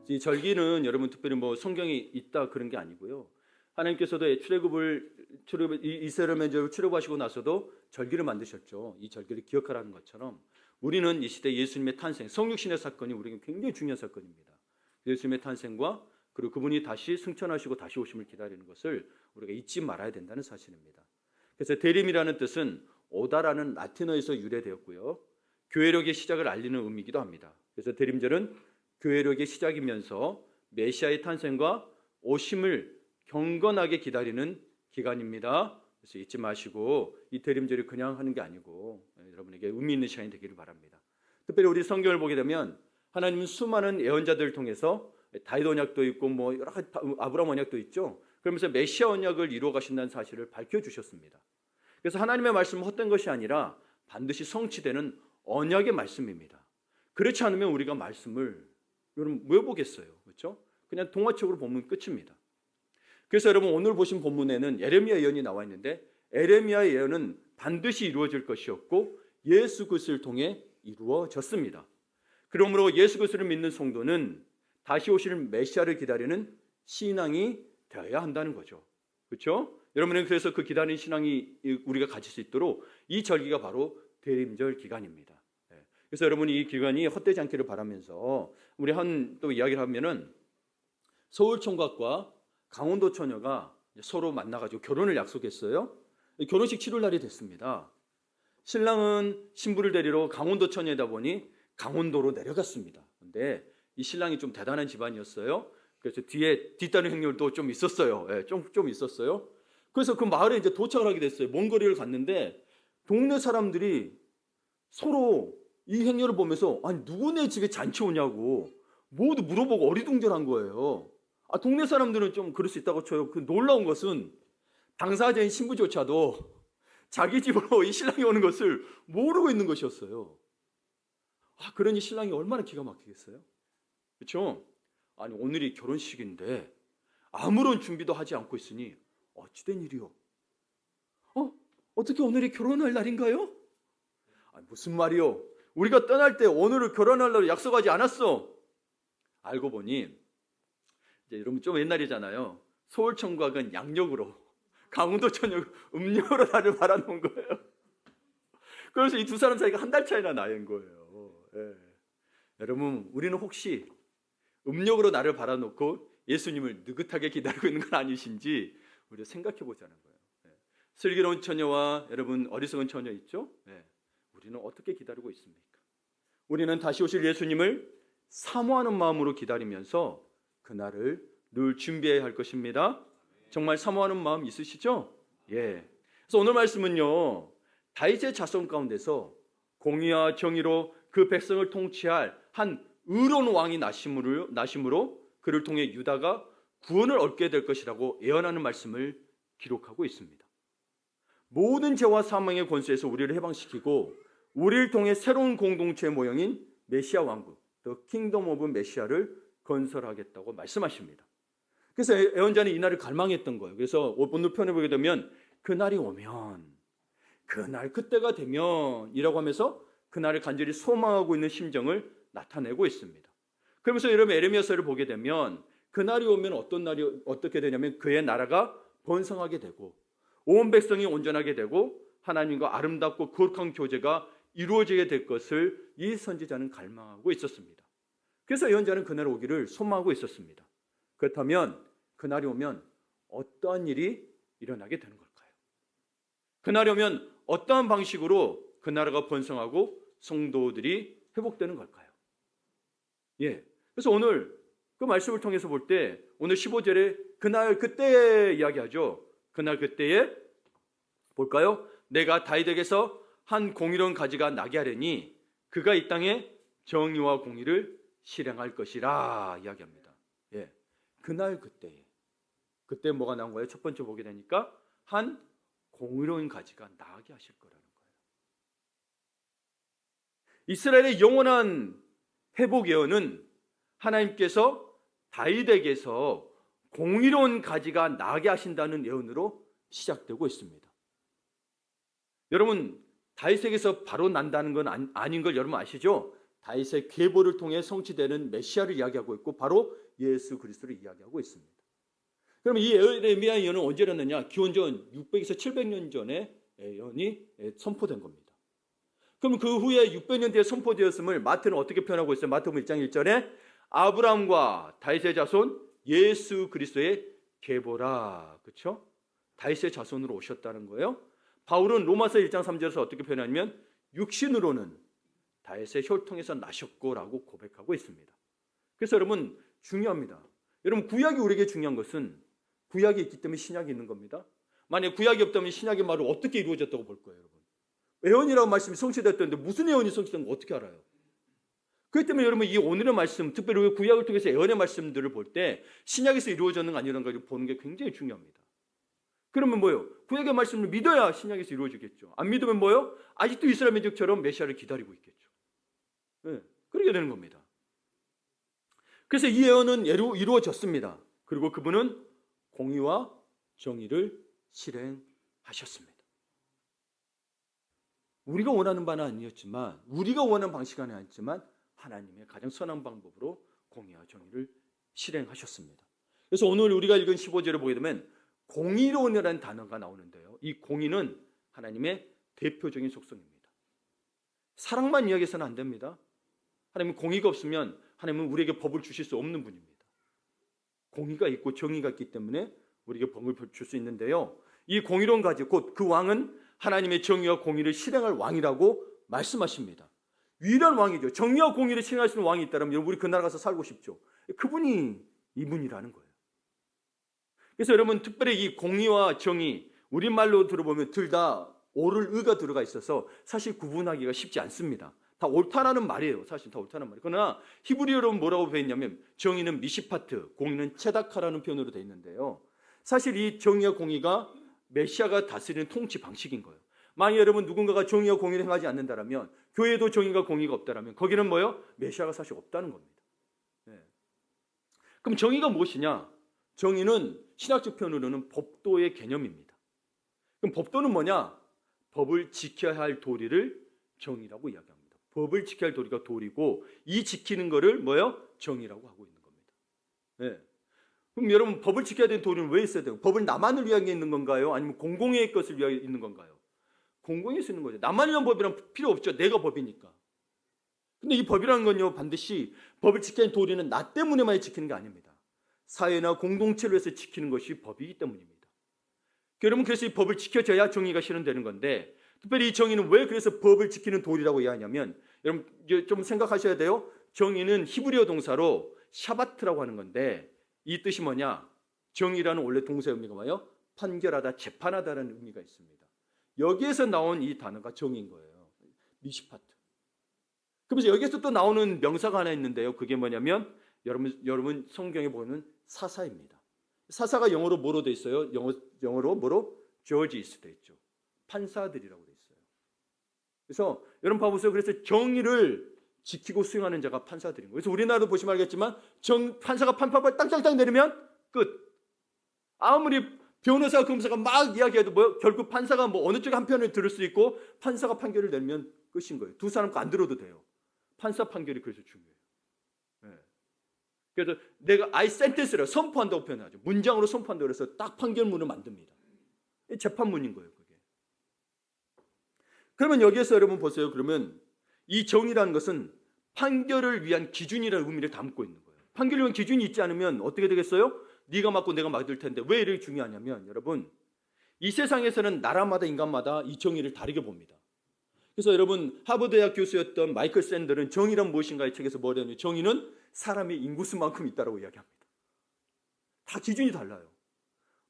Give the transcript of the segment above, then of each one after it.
이 절기는 여러분 특별히 뭐 성경이 있다 그런 게 아니고요. 하나님께서도 이스라엘 민족을 출애굽하시고 나서도 절기를 만드셨죠. 이 절기를 기억하라는 것처럼 우리는 이 시대 예수님의 탄생, 성육신의 사건이 우리에게 굉장히 중요한 사건입니다. 예수님의 탄생과 그리고 그분이 다시 승천하시고 다시 오심을 기다리는 것을 우리가 잊지 말아야 된다는 사실입니다. 그래서 대림이라는 뜻은 오다라는 라틴어에서 유래되었고요. 교회력의 시작을 알리는 의미이기도 합니다. 그래서 대림절은 교회력의 시작이면서 메시아의 탄생과 오심을 경건하게 기다리는 기간입니다. 그래서 잊지 마시고 이 대림절이 그냥 하는 게 아니고 여러분에게 의미 있는 시간이 되기를 바랍니다. 특별히 우리 성경을 보게 되면 하나님은 수많은 예언자들을 통해서 다윗 언약도 있고 뭐 여러 가지 아브라함 언약도 있죠. 그러면서 메시아 언약을 이루어 가신다는 사실을 밝혀주셨습니다. 그래서 하나님의 말씀은 헛된 것이 아니라 반드시 성취되는 언약의 말씀입니다. 그렇지 않으면 우리가 말씀을 여러분 왜 보겠어요? 그렇죠? 그냥 동화책으로 보면 끝입니다. 그래서 여러분 오늘 보신 본문에는 예레미야 예언이 나와 있는데 예레미야 예언은 반드시 이루어질 것이었고 예수 그리스도를 통해 이루어졌습니다. 그러므로 예수 그리스도를 믿는 성도는 다시 오실 메시아를 기다리는 신앙이 되어야 한다는 거죠. 그렇죠? 여러분은 그래서 그 기다리는 신앙이 우리가 가질 수 있도록 이 절기가 바로 대림절 기간입니다. 그래서 여러분이 이 기간이 헛되지 않기를 바라면서 우리 또 이야기를 하면은 서울총각과 강원도 처녀가 서로 만나가지고 결혼을 약속했어요. 결혼식 치룰 날이 됐습니다. 신랑은 신부를 데리러 강원도 처녀이다 보니 강원도로 내려갔습니다. 근데 이 신랑이 좀 대단한 집안이었어요. 그래서 뒤에 뒤따르는 행렬도 좀 있었어요. 좀 있었어요. 그래서 그 마을에 이제 도착을 하게 됐어요. 먼 거리를 갔는데 동네 사람들이 서로 이 행렬을 보면서 아니 누구네 집에 잔치 오냐고 모두 물어보고 어리둥절한 거예요. 동네 사람들은 좀 그럴 수 있다고 쳐요. 그 놀라운 것은 당사자인 신부조차도 자기 집으로 이 신랑이 오는 것을 모르고 있는 것이었어요. 그러니 신랑이 얼마나 기가 막히겠어요? 그렇죠? 아니 오늘이 결혼식인데 아무런 준비도 하지 않고 있으니 어찌된 일이요? 어떻게 오늘이 결혼할 날인가요? 무슨 말이요? 우리가 떠날 때 오늘을 결혼하려고 약속하지 않았어. 알고 보니 이제 여러분 좀 옛날이잖아요. 서울 청각은 양력으로 강원도 천역 음력으로 나를 바라놓은 거예요. 그래서 이 두 사람 사이가 한 달 차이나 나인 거예요. 여러분 우리는 혹시 음력으로 나를 바라놓고 예수님을 느긋하게 기다리고 있는 건 아니신지 우리가 생각해 보자는 거예요. 슬기로운 처녀와 여러분 어리석은 처녀 있죠? 우리는 어떻게 기다리고 있습니까? 우리는 다시 오실 예수님을 사모하는 마음으로 기다리면서 그날을 늘 준비해야 할 것입니다. 정말 사모하는 마음 있으시죠? 그래서 오늘 말씀은요, 다윗의 자손 가운데서 공의와 정의로 그 백성을 통치할 한 의로운 왕이 나심으로 그를 통해 유다가 구원을 얻게 될 것이라고 예언하는 말씀을 기록하고 있습니다. 모든 죄와 사망의 권세에서 우리를 해방시키고 우리를 통해 새로운 공동체의 모형인 메시아 왕국, The Kingdom of 메시아를 건설하겠다고 말씀하십니다. 그래서 예언자는 이 날을 갈망했던 거예요. 그래서 오늘 표현해 보게 되면 그날이 오면, 그날 그때가 되면 이라고 하면서 그날을 간절히 소망하고 있는 심정을 나타내고 있습니다. 그러면서 여러분 예레미야서를 보게 되면 그날이 오면 어떻게 되냐면 그의 나라가 번성하게 되고 온 백성이 온전하게 되고 하나님과 아름답고 거룩한 교제가 이루어지게 될 것을 이 선지자는 갈망하고 있었습니다. 그래서 예언자는 그날 오기를 소망하고 있었습니다. 그렇다면 그날이 오면 어떠한 일이 일어나게 되는 걸까요? 그날이 오면 어떠한 방식으로 그 나라가 번성하고 성도들이 회복되는 걸까요? 그래서 오늘 그 말씀을 통해서 볼 때 오늘 15절에 그날 그때 이야기하죠. 그날 그때에 볼까요? 내가 다윗에게서 한 공의로운 가지가 나게 하려니 그가 이 땅에 정의와 공의를 실행할 것이라 이야기합니다. 그날 그때에 그때 뭐가 나온 거예요? 첫 번째 보게 되니까 한 공의로운 가지가 나게 하실 거라는 거예요. 이스라엘의 영원한 회복 예언은 하나님께서 다윗에게서 공의로운 가지가 나게 하신다는 예언으로 시작되고 있습니다. 여러분 다윗에게서 바로 난다는 건 아닌 걸 여러분 아시죠? 다윗의 계보를 통해 성취되는 메시아를 이야기하고 있고 바로 예수 그리스도를 이야기하고 있습니다. 그러면 이 예레미야 예언은 언제 일어났냐? 기원전 600에서 700년 전에 예언이 선포된 겁니다. 그럼 그 후에 600년 뒤에 선포되었음을 마태는 어떻게 표현하고 있어요? 마태복음 1장 1절에 아브라함과 다윗의 자손 예수 그리스도의 계보라. 그렇죠? 다윗의 자손으로 오셨다는 거예요. 바울은 로마서 1장 3절에서 어떻게 표현하냐면 육신으로는 다윗의 혈통에서 나셨고라고 고백하고 있습니다. 그래서 여러분 중요합니다. 여러분 구약이 우리에게 중요한 것은 구약이 있기 때문에 신약이 있는 겁니다. 만약 구약이 없다면 신약의 말을 어떻게 이루어졌다고 볼 거예요, 여러분? 예언이라고 말씀이 성취됐다는데 무슨 예언이 성취된 거 어떻게 알아요? 그렇기 때문에 여러분 이 오늘의 말씀, 특별히 구약을 통해서 예언의 말씀들을 볼 때 신약에서 이루어졌는 거 아니라는 걸 보는 게 굉장히 중요합니다. 그러면 뭐예요? 구약의 말씀을 믿어야 신약에서 이루어지겠죠. 안 믿으면 뭐예요? 아직도 이스라엘 민족처럼 메시아를 기다리고 있겠죠. 네, 그렇게 되는 겁니다. 그래서 이 예언은 이루어졌습니다. 그리고 그분은 공의와 정의를 실행하셨습니다. 우리가 원하는 바는 아니었지만, 우리가 원하는 방식은 아니었지만 하나님의 가장 선한 방법으로 공의와 정의를 실행하셨습니다. 그래서 오늘 우리가 읽은 15절을 보게 되면 공의로운이라는 단어가 나오는데요. 이 공의는 하나님의 대표적인 속성입니다. 사랑만 이야기해서는 안 됩니다. 하나님은 공의가 없으면 하나님은 우리에게 법을 주실 수 없는 분입니다. 공의가 있고 정의가 있기 때문에 우리에게 법을 줄 수 있는데요. 이 공의로운 가지 곧 그 왕은 하나님의 정의와 공의를 실행할 왕이라고 말씀하십니다. 유일한 왕이죠. 정의와 공의를 실행할 수 있는 왕이 있다면 우리 그 나라 가서 살고 싶죠. 그분이 이분이라는 거예요. 그래서 여러분 특별히 이 공의와 정의 우리말로 들어보면 둘 다 오를 의가 들어가 있어서 사실 구분하기가 쉽지 않습니다. 다 옳다라는 말이에요. 사실 다 옳다는 말이에요. 그러나 히브리어로는 뭐라고 되어 있냐면 정의는 미시파트, 공의는 체다카라는 표현으로 되어 있는데요. 사실 이 정의와 공의가 메시아가 다스리는 통치 방식인 거예요. 만약 여러분 누군가가 정의와 공의를 행하지 않는다면 교회도 정의가 공의가 없다면 거기는 뭐예요? 메시아가 사실 없다는 겁니다. 네. 그럼 정의가 무엇이냐? 정의는 신학적 표현으로는 법도의 개념입니다. 그럼 법도는 뭐냐? 법을 지켜야 할 도리를 정의라고 이야기합니다. 법을 지켜야 할 도리가 도리고 이 지키는 거를 뭐예요? 정의라고 하고 있는 겁니다. 네. 그럼 여러분 법을 지켜야 되는 도리는 왜 있어야 돼요? 법을 나만을 위하여 있는 건가요? 아니면 공공의 것을 위하여 있는 건가요? 공공에 쓰는 거죠. 나만 위한 법이란 필요 없죠. 내가 법이니까. 근데 이 법이라는 건요 반드시 법을 지켜야 하는 도리는 나 때문에만 지키는 게 아닙니다. 사회나 공동체를 위해서 지키는 것이 법이기 때문입니다. 여러분 그래서 이 법을 지켜져야 정의가 실현되는 건데 특별히 이 정의는 왜 그래서 법을 지키는 도리라고 이야기하냐면 여러분 좀 생각하셔야 돼요. 정의는 히브리어 동사로 샤바트라고 하는 건데 이 뜻이 뭐냐? 정의라는 원래 동사의 의미가 뭐예요? 판결하다, 재판하다라는 의미가 있습니다. 여기에서 나온 이 단어가 정의인 거예요. 미시파트. 그래서 여기에서 또 나오는 명사가 하나 있는데요. 그게 뭐냐면 여러분 성경에 보면 사사입니다. 사사가 영어로 뭐로 돼 있어요? 영어로 뭐로? judges 돼 있죠. 판사들이라고 돼 있어요. 그래서 여러분 봐보세요. 그래서 정의를 지키고 수행하는 자가 판사들인 거예요. 그래서 우리나라도 보시면 알겠지만 판사가 판판을 땅땅땅 내리면 끝. 아무리 변호사, 검사가 막 이야기해도 결국 판사가 어느 쪽에 한 편을 들을 수 있고 판사가 판결을 내면 끝인 거예요. 두 사람 거 안 들어도 돼요. 판사 판결이 그래서 중요해요. 네. 그래서 내가 I sentence를 선포한다고 표현하죠. 문장으로 선포한다고 해서 딱 판결문을 만듭니다. 재판문인 거예요, 그게. 그러면 여기에서 여러분 보세요. 그러면 이 정의라는 것은 판결을 위한 기준이라는 의미를 담고 있는 거예요. 판결을 위한 기준이 있지 않으면 어떻게 되겠어요? 네가 맞고 내가 맞을 텐데 왜 이렇게 중요하냐면 여러분 이 세상에서는 나라마다 인간마다 이 정의를 다르게 봅니다. 그래서 여러분 하버드 대학 교수였던 마이클 샌들은 정의란 무엇인가의 책에서 뭐냐면 정의는 사람의 인구수만큼 있다고 이야기합니다. 다 기준이 달라요.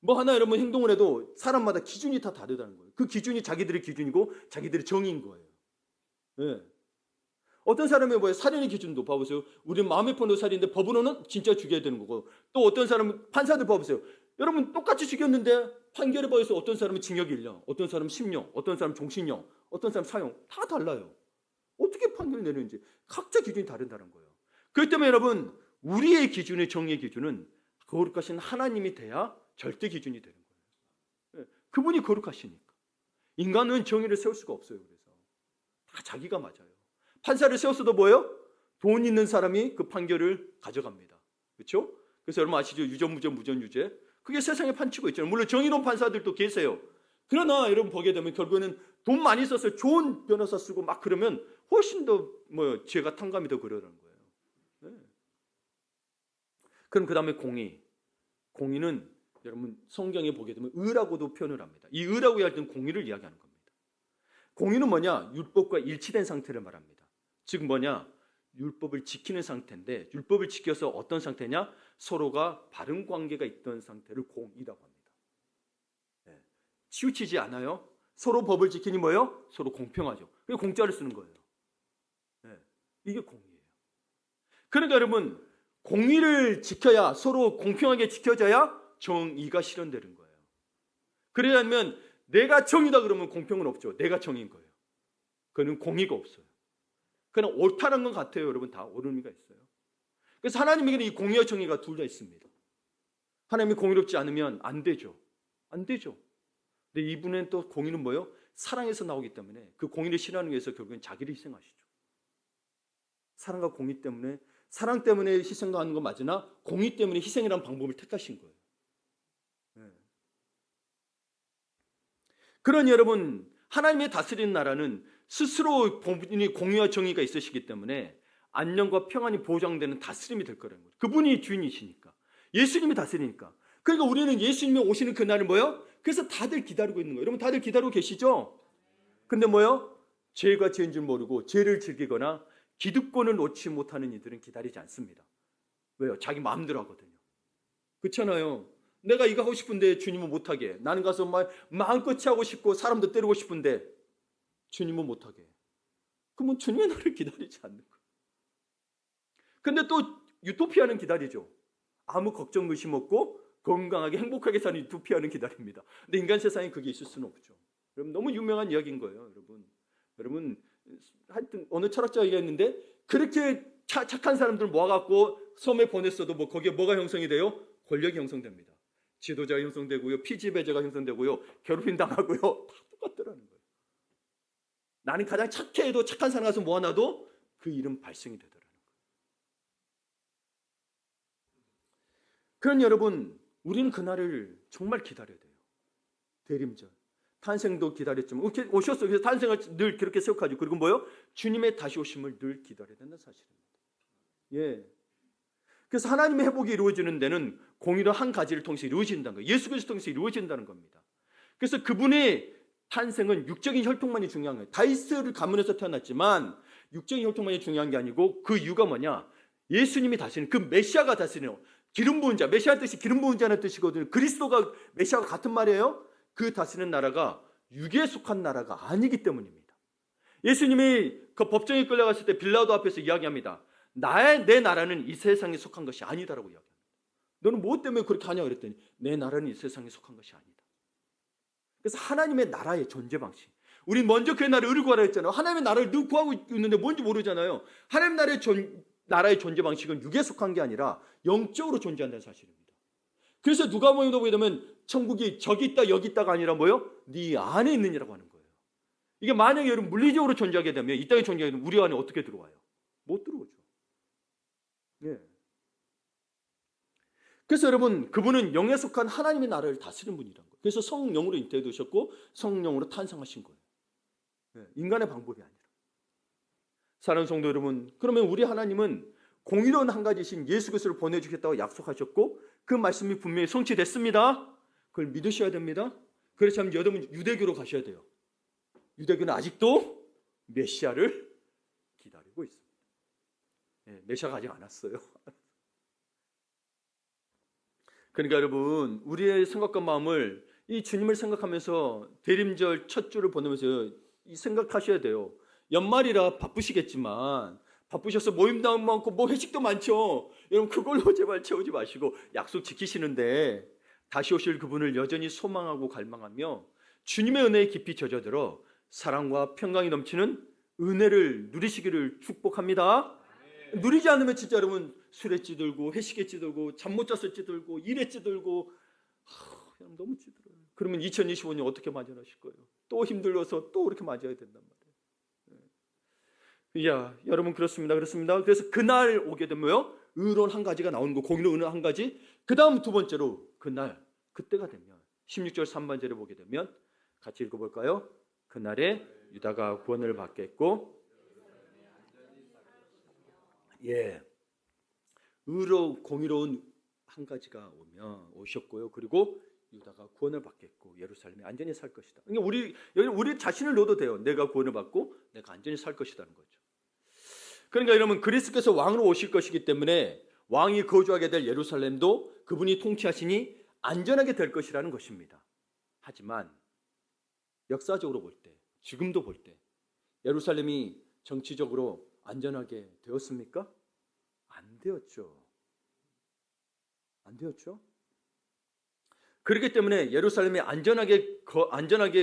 뭐 하나 여러분 행동을 해도 사람마다 기준이 다 다르다는 거예요. 그 기준이 자기들의 기준이고 자기들의 정의인 거예요. 네. 어떤 사람이 살인의 기준도 봐보세요. 우리는 마음의 편으로 살인인데 법으로는 진짜 죽여야 되는 거고 또 어떤 사람은 판사들 봐보세요. 여러분 똑같이 죽였는데 판결에 봐서 어떤 사람은 징역 1년, 어떤 사람은 10년, 어떤 사람은 종신형, 어떤 사람은 사형 다 달라요. 어떻게 판결을 내리는지 각자 기준이 다른다는 거예요. 그렇기 때문에 여러분 우리의 기준의 정의의 기준은 거룩하신 하나님이 돼야 절대 기준이 되는 거예요. 그분이 거룩하시니까. 인간은 정의를 세울 수가 없어요. 그래서 다 자기가 맞아요. 판사를 세웠어도 뭐예요? 돈 있는 사람이 그 판결을 가져갑니다. 그렇죠? 그래서 여러분 아시죠? 유전, 무전, 무전, 유죄. 그게 세상에 판치고 있잖아요. 물론 정의로운 판사들도 계세요. 그러나 여러분 보게 되면 결국에는 돈 많이 써서 좋은 변호사 쓰고 막 그러면 훨씬 더 죄가 탕감이 더 그러는 거예요. 네. 그럼 그 다음에 공의. 공의는 여러분 성경에 보게 되면 의라고도 표현을 합니다. 이 의라고 할 때는 공의를 이야기하는 겁니다. 공의는 뭐냐? 율법과 일치된 상태를 말합니다. 즉 뭐냐? 율법을 지키는 상태인데 율법을 지켜서 어떤 상태냐? 서로가 바른 관계가 있던 상태를 공의라고 합니다. 네. 치우치지 않아요. 서로 법을 지키니 뭐예요? 서로 공평하죠. 그게 공짜를 쓰는 거예요. 네. 이게 공의예요. 그러니까 여러분 공의를 지켜야 서로 공평하게 지켜져야 정의가 실현되는 거예요. 그러려면 내가 정의다 그러면 공평은 없죠. 내가 정의인 거예요. 그거는 공의가 없어요. 그냥 옳다는 건 같아요. 여러분 다 옳은 의미가 있어요. 그래서 하나님에게는 이 공의와 정의가 둘 다 있습니다. 하나님이 공의롭지 않으면 안 되죠. 안 되죠. 근데 이분은 또 공의는 뭐예요? 사랑에서 나오기 때문에 그 공의를 실현하기 위해서 결국엔 자기를 희생하시죠. 사랑과 공의 때문에 사랑 때문에 희생도 하는 건 맞으나 공의 때문에 희생이라는 방법을 택하신 거예요. 네. 그러니 여러분 하나님의 다스리는 나라는 스스로 본인이 공의와 정의가 있으시기 때문에 안녕과 평안이 보장되는 다스림이 될 거라는 거예요. 그분이 주인이시니까. 예수님이 다스리니까. 그러니까 우리는 예수님이 오시는 그날은 뭐예요? 그래서 다들 기다리고 있는 거예요. 여러분 다들 기다리고 계시죠? 근데 뭐예요? 죄가 죄인 줄 모르고 죄를 즐기거나 기득권을 놓지 못하는 이들은 기다리지 않습니다. 왜요? 자기 마음대로 하거든요. 그렇잖아요. 내가 이거 하고 싶은데 주님은 못하게. 나는 가서 마음껏 하고 싶고 사람도 때리고 싶은데 주님은 못하게. 그러면 주님의 나를 기다리지 않는 거예요. 근데 또 유토피아는 기다리죠. 아무 걱정 의심 없고 건강하게 행복하게 사는 유토피아는 기다립니다. 근데 인간 세상에 그게 있을 수는 없죠. 여러분 너무 유명한 이야기인 거예요. 여러분 하여튼 어느 철학자가 얘기했는데 그렇게 착한 사람들 모아갖고 섬에 보냈어도 거기에 뭐가 형성이 돼요? 권력이 형성됩니다. 지도자가 형성되고요. 피지배제가 형성되고요. 괴롭힘 당하고요. 다 똑같더라는 거예요. 나는 가장 착해도 착한 사람 가서 모아놔도 그 일은 발생이 되더라는 거예요. 그러니 여러분 우리는 그날을 정말 기다려야 돼요. 대림절. 탄생도 기다렸지만 이렇게 오셨어요. 그래서 탄생을 늘 그렇게 생각하죠. 그리고 뭐요? 주님의 다시 오심을 늘 기다려야 된다는 사실입니다. 예. 그래서 하나님의 회복이 이루어지는 데는 공의로 한 가지를 통해서 이루어진다는 거예요. 예수 그리스도 통해서 이루어진다는 겁니다. 그래서 그분의 탄생은 육적인 혈통만이 중요한 거예요. 다윗을 가문에서 태어났지만 육적인 혈통만이 중요한 게 아니고 그 이유가 뭐냐? 예수님이 다스리는 그 메시아가 다스리는 기름 부은 자. 메시아 뜻이 기름 부은 자는 뜻이거든요. 그리스도가 메시아가 같은 말이에요. 그 다스리는 나라가 육에 속한 나라가 아니기 때문입니다. 예수님이 그 법정에 끌려갔을 때 빌라도 앞에서 이야기합니다. 내 나라는 이 세상에 속한 것이 아니다라고 이야기합니다. 너는 무엇 때문에 그렇게 하냐 그랬더니 내 나라는 이 세상에 속한 것이 아니다. 그래서 하나님의 나라의 존재 방식. 우리 먼저 그 나라를 구하라 했잖아요. 하나님의 나라를 늘 구하고 있는데 뭔지 모르잖아요. 하나님 나라의 존재 방식은 육에 속한 게 아니라 영적으로 존재한다는 사실입니다. 그래서 누가복음에 보게 되면 천국이 저기 있다 여기 있다가 아니라 뭐요? 네 안에 있느니라고 하는 거예요. 이게 만약에 여러분 물리적으로 존재하게 되면 이 땅에 존재하게 되면 우리 안에 어떻게 들어와요? 못 들어오죠. 예. 그래서 여러분 그분은 영에 속한 하나님의 나라를 다스리는 분이란 거예요. 그래서 성령으로 잉태되셨고 성령으로 탄생하신 거예요. 예. 인간의 방법이 아니라. 사랑하는 성도 여러분, 그러면 우리 하나님은 공의로운 한 가지신 예수 그리스도를 보내주겠다고 약속하셨고 그 말씀이 분명히 성취됐습니다. 그걸 믿으셔야 됩니다. 그렇지 않으면 여러분 유대교로 가셔야 돼요. 유대교는 아직도 메시아를 기다리고 있습니다. 네, 메시아가 아직 안 왔어요. 그러니까 여러분 우리의 생각과 마음을 이 주님을 생각하면서 대림절 첫 주를 보내면서 생각하셔야 돼요. 연말이라 바쁘시겠지만 바쁘셔서 모임도 많고 회식도 많죠. 여러분 그걸로 제발 채우지 마시고 약속 지키시는데 다시 오실 그분을 여전히 소망하고 갈망하며 주님의 은혜에 깊이 젖어들어 사랑과 평강이 넘치는 은혜를 누리시기를 축복합니다. 누리지 않으면 진짜 여러분 술에 찌들고 회식에 찌들고 잠 못 자서 찌들고 일에 찌들고 여러분 너무 찌들어요. 그러면 2025년 어떻게 맞이하실 거예요? 또 힘들어서 또 그렇게 맞이해야 된단 말이에요. 야, 여러분 그렇습니다. 그렇습니다. 그래서 그날 오게 되면 의론 한 가지가 나오는 거, 공의로 의론 한 가지. 그 다음 두 번째로 그날, 그때가 되면 16절 3번절에 보게 되면 같이 읽어볼까요? 그날에 유다가 구원을 받겠고, 예, 공의로운 한 가지가 오셨고요. 그리고 유다가 구원을 받겠고 예루살렘이 안전히 살 것이다. 그러니까 우리 자신을 넣어도 돼요. 내가 구원을 받고 내가 안전히 살 것이라는 거죠. 그러니까 여러분, 그리스도께서 왕으로 오실 것이기 때문에 왕이 거주하게 될 예루살렘도 그분이 통치하시니 안전하게 될 것이라는 것입니다. 하지만 역사적으로 볼 때, 지금도 볼 때 예루살렘이 정치적으로 안전하게 되었습니까? 안 되었죠. 안 되었죠. 그렇기 때문에 예루살렘이 안전하게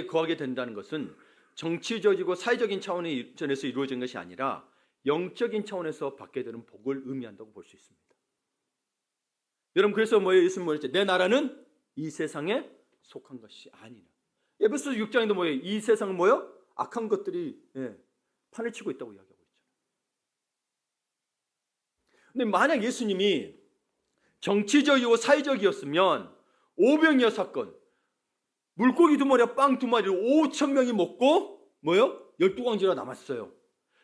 거하게 된다는 것은 정치적이고 사회적인 차원에서 이루어진 것이 아니라 영적인 차원에서 받게 되는 복을 의미한다고 볼 수 있습니다. 여러분, 그래서 예수님 뭐였죠? 내 나라는 이 세상에 속한 것이 아니라. 에베소서 6장에도 뭐예요? 이 세상은 뭐예요? 악한 것들이 판을 치고 있다고 이야기하고 있죠. 근데 만약 예수님이 정치적이고 사회적이었으면 오병이어 사건, 물고기 2마리와 빵 2마리를 5,000명이 먹고 12광지가 남았어요.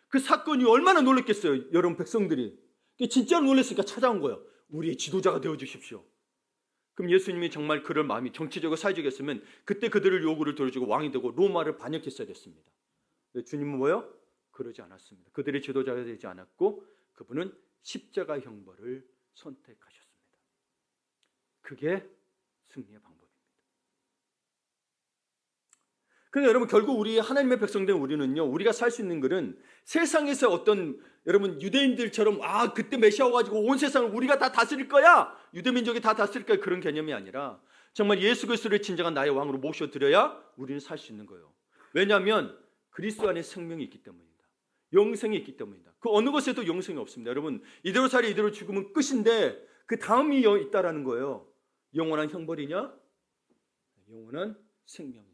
그 사건이 얼마나 놀랐겠어요, 여러분 백성들이. 진짜로 놀랐으니까 찾아온 거예요. 우리의 지도자가 되어주십시오. 그럼 예수님이 정말 그럴 마음이 정치적이고 사회적이었으면 그때 그들을 요구를 들어주고 왕이 되고 로마를 반역했어야 됐습니다. 주님은 그러지 않았습니다. 그들의 지도자가 되지 않았고 그분은 십자가 형벌을 선택하셨습니다. 그게 승리의 방법입니다. 그러니까 여러분, 결국 우리 하나님의 백성된 우리는요, 우리가 살 수 있는 것은 세상에서 어떤 여러분 유대인들처럼 그때 메시아 와가지고 온 세상을 우리가 다 다스릴 거야, 유대민족이 다 다스릴 거야, 그런 개념이 아니라 정말 예수 그리스도를 진정한 나의 왕으로 모셔드려야 우리는 살 수 있는 거예요. 왜냐하면 그리스도 안에 생명이 있기 때문입니다. 영생이 있기 때문입니다. 그 어느 것에도 영생이 없습니다. 여러분, 이대로 살이 이대로 죽으면 끝인데 그 다음이 있다라는 거예요. 영원한 형벌이냐, 영원한 생명이냐.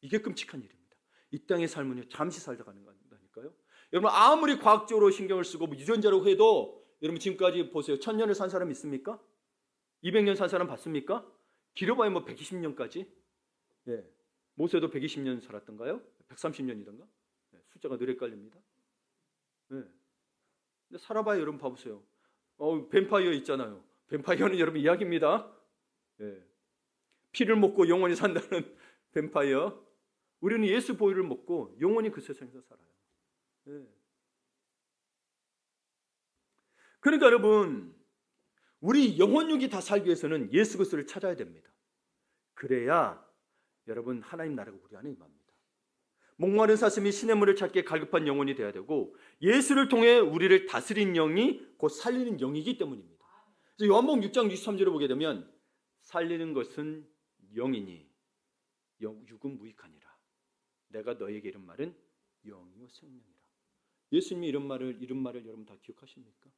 이게 끔찍한 일입니다. 이 땅의 삶은 잠시 살다 가는 거니까요. 여러분, 아무리 과학적으로 신경을 쓰고 유전자라고 해도 여러분 지금까지 보세요. 1000년을 산 사람 있습니까? 200년 산 사람 봤습니까? 길어봐야 120년까지. 모세도 120년 살았던가요? 130년이던가? 숫자가 늘 헷갈립니다. 근데 살아봐야 여러분 봐보세요. 뱀파이어 있잖아요. 뱀파이어는 여러분 이야기입니다. 피를 먹고 영원히 산다는 뱀파이어. 우리는 예수 보혈을 먹고 영원히 그 세상에서 살아요. 그러니까 여러분, 우리 영혼육이 다 살기 위해서는 예수 그리스도를 찾아야 됩니다. 그래야 여러분 하나님 나라가 우리 안에 임합니다. 목마른 사슴이 시냇물을 찾기에 갈급한 영혼이 되어야 되고 예수를 통해 우리를 다스린 영이 곧 살리는 영이기 때문입니다. 그래서 요한복음 6장 63절을 보게 되면 살리는 것은 영이니 육은 무익하니라. 내가 너에게 이른 말은 영이요 생명이라. 예수님이 이런 말을 여러분 다 기억하십니까?